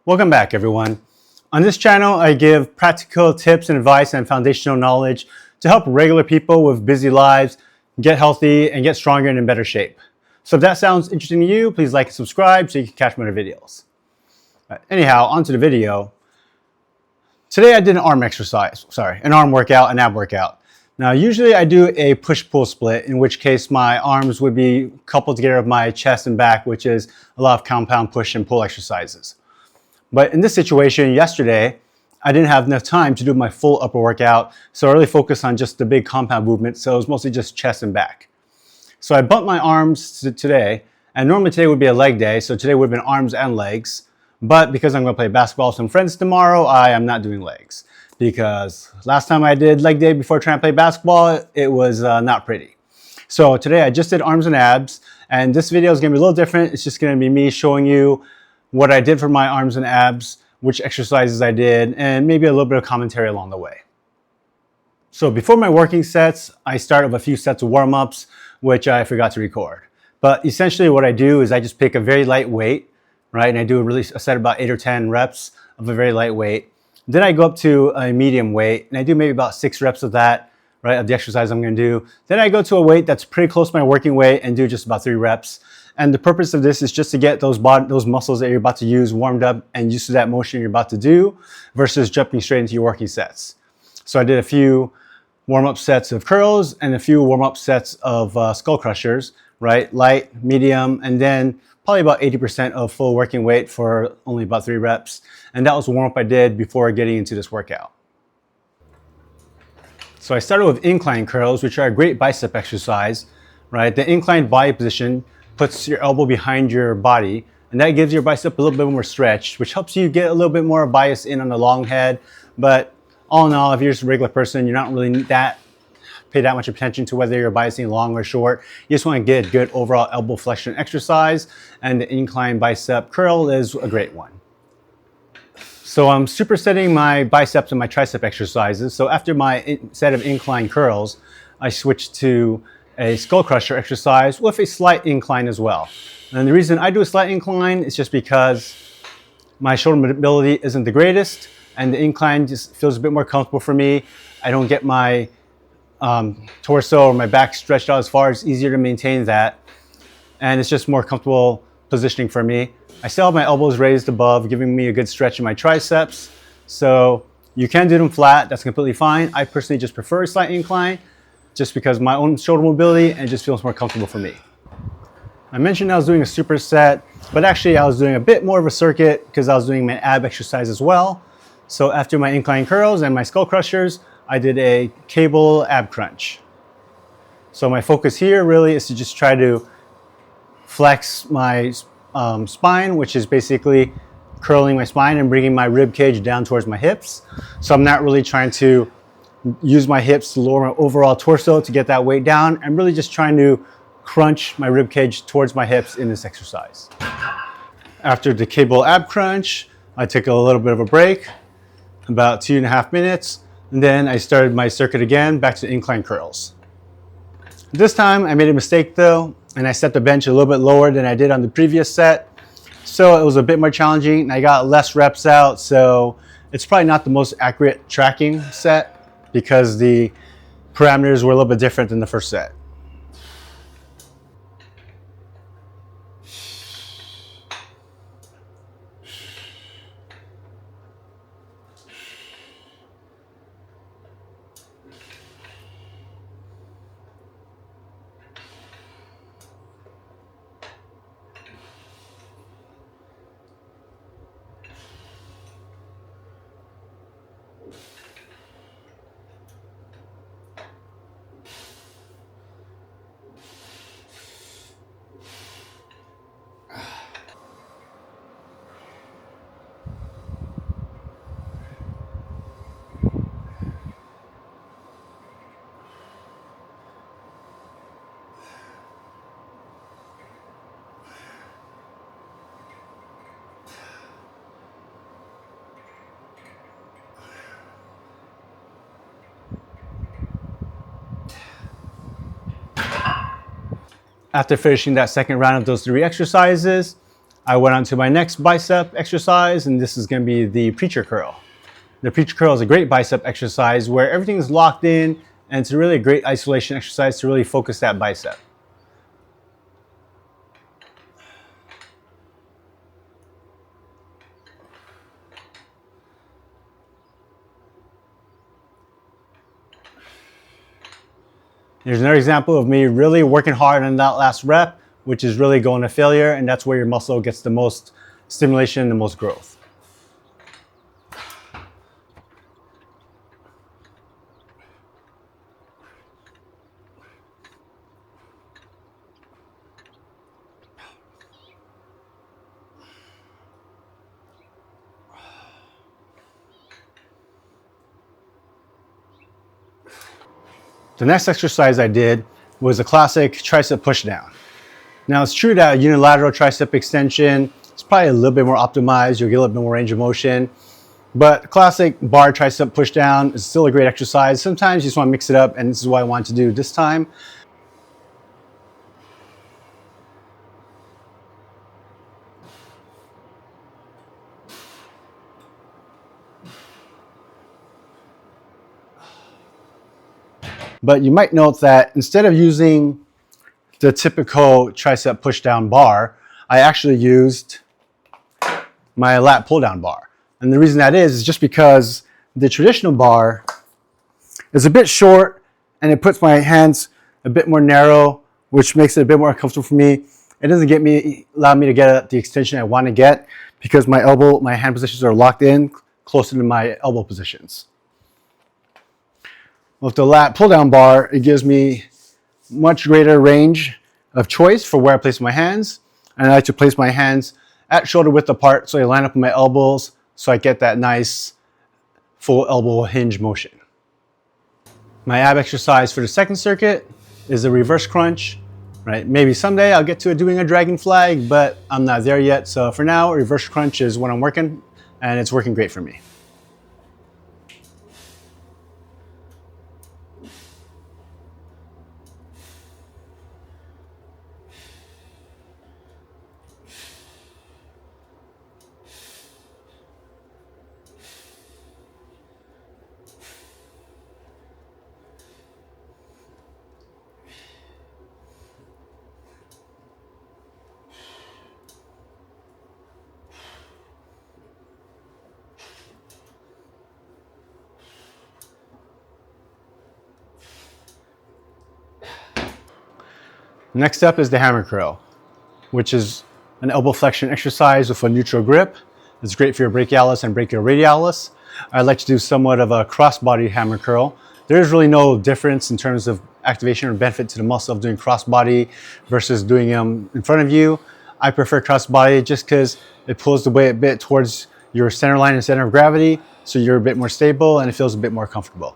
Welcome back, everyone. On this channel, I give practical tips and advice and foundational knowledge to help regular people with busy lives get healthy and get stronger and in better shape. So if that sounds interesting to you, please like and subscribe so you can catch more videos. Anyhow, onto the video. Today I did an arm workout, an ab workout. Now, usually I do a push-pull split, in which case my arms would be coupled together with my chest and back, which is a lot of compound push and pull exercises. But in this situation yesterday, I didn't have enough time to do my full upper workout, so I really focused on just the big compound movement, so it was mostly just chest and back. So I bumped my arms to today, and normally today would be a leg day, so today would have been arms and legs. But because I'm going to play basketball with some friends tomorrow, I am not doing legs. Because last time I did leg day before trying to play basketball, it was not pretty. So today I just did arms and abs, and this video is going to be a little different. It's just going to be me showing you what I did for my arms and abs, which exercises I did, and maybe a little bit of commentary along the way. So before my working sets, I start with a few sets of warm-ups, which I forgot to record. But essentially what I do is I just pick a very light weight, right? And I do a set of about 8 or 10 reps of a very light weight. Then I go up to a medium weight, and I do maybe about 6 reps of that, right, of the exercise I'm going to do. Then I go to a weight that's pretty close to my working weight and do just about 3 reps. And the purpose of this is just to get those muscles that you're about to use warmed up and used to that motion you're about to do versus jumping straight into your working sets. So I did a few warm-up sets of curls and a few warm-up sets of skull crushers, right? Light, medium, and then probably about 80% of full working weight for only about 3 reps. And that was the warm-up I did before getting into this workout. So I started with incline curls, which are a great bicep exercise, right? The inclined body position puts your elbow behind your body, and that gives your bicep a little bit more stretch, which helps you get a little bit more bias in on the long head. But all in all, if you're just a regular person, you're not really pay that much attention to whether you're biasing long or short. You just want to get a good overall elbow flexion exercise, and the incline bicep curl is a great one. So I'm supersetting my biceps and my tricep exercises. So after my set of incline curls, I switched to a skull crusher exercise with a slight incline as well. And the reason I do a slight incline is just because my shoulder mobility isn't the greatest, and the incline just feels a bit more comfortable for me. I don't get my torso or my back stretched out as far. It's easier to maintain that, and it's just more comfortable positioning for me. I still have my elbows raised above, giving me a good stretch in my triceps. So you can do them flat, that's completely fine. I personally just prefer a slight incline, just because of my own shoulder mobility, and it just feels more comfortable for me. I mentioned I was doing a superset, but actually I was doing a bit more of a circuit because I was doing my ab exercise as well. So after my incline curls and my skull crushers, I did a cable ab crunch. So my focus here really is to just try to flex my spine, which is basically curling my spine and bringing my rib cage down towards my hips. So I'm not really trying to use my hips to lower my overall torso to get that weight down. I'm really just trying to crunch my rib cage towards my hips in this exercise. After the cable ab crunch, I took a little bit of a break, about 2.5 minutes, and then I started my circuit again, back to incline curls. This time I made a mistake though, and I set the bench a little bit lower than I did on the previous set. So it was a bit more challenging, and I got less reps out, so it's probably not the most accurate tracking set because the parameters were a little bit different than the first set. After finishing that second round of those 3 exercises, I went on to my next bicep exercise, and this is going to be the preacher curl. The preacher curl is a great bicep exercise where everything is locked in, and it's really a great isolation exercise to really focus that bicep. Here's another example of me really working hard on that last rep, which is really going to failure, and that's where your muscle gets the most stimulation and the most growth. The next exercise I did was a classic tricep pushdown. Now it's true that unilateral tricep extension is probably a little bit more optimized. You'll get a little bit more range of motion. But classic bar tricep pushdown is still a great exercise. Sometimes you just want to mix it up, and this is what I wanted to do this time. But you might note that instead of using the typical tricep pushdown bar, I actually used my lat pull down bar. And the reason that is just because the traditional bar is a bit short and it puts my hands a bit more narrow, which makes it a bit more comfortable for me. It doesn't allow me to get the extension I want to get because my hand positions are locked in closer to my elbow positions. With the lat pull down bar, it gives me much greater range of choice for where I place my hands. And I like to place my hands at shoulder width apart so I line up with my elbows so I get that nice full elbow hinge motion. My ab exercise for the second circuit is a reverse crunch. Right? Maybe someday I'll get to doing a dragon flag, but I'm not there yet. So for now, reverse crunch is what I'm working, and it's working great for me. Next up is the hammer curl, which is an elbow flexion exercise with a neutral grip. It's great for your brachialis and brachioradialis. I like to do somewhat of a cross-body hammer curl. There's really no difference in terms of activation or benefit to the muscle of doing cross-body versus doing them in front of you. I prefer cross-body just because it pulls the weight a bit towards your center line and center of gravity, so you're a bit more stable and it feels a bit more comfortable.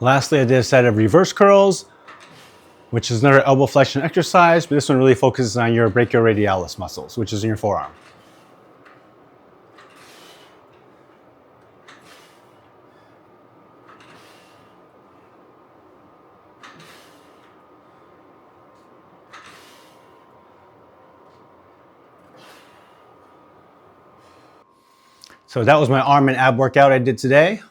Lastly, I did a set of reverse curls, which is another elbow flexion exercise, but this one really focuses on your brachioradialis muscles, which is in your forearm. So that was my arm and ab workout I did today.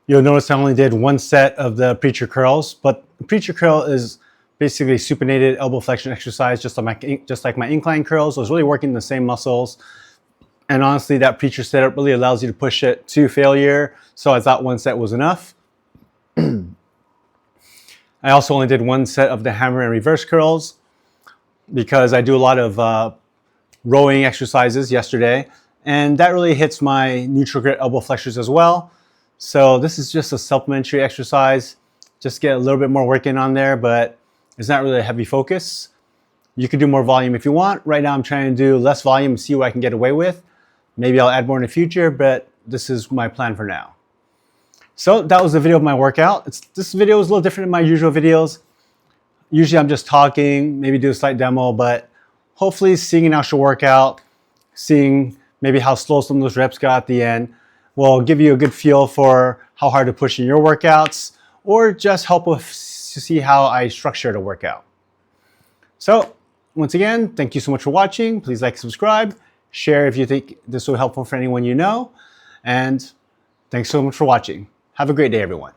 You'll notice I only did one set of the preacher curls, but the preacher curl is basically supinated elbow flexion exercise, just like my incline curls. So it's really working the same muscles. And honestly, that preacher setup really allows you to push it to failure. So I thought one set was enough. I also only did one set of the hammer and reverse curls because I do a lot of rowing exercises yesterday, and that really hits my neutral grip elbow flexors as well. So this is just a supplementary exercise, just get a little bit more work in on there, but it's not really a heavy focus. You can do more volume if you want. Right now I'm trying to do less volume and see what I can get away with. Maybe I'll add more in the future, but this is my plan for now. So that was the video of my workout. This video is a little different than my usual videos. Usually I'm just talking, maybe do a slight demo, but hopefully seeing an actual workout, seeing maybe how slow some of those reps got at the end, will give you a good feel for how hard to push in your workouts, or just help us to see how I structure the workout. So once again, thank you so much for watching. Please like, subscribe, share if you think this will be helpful for anyone you know, and thanks so much for watching. Have a great day, everyone.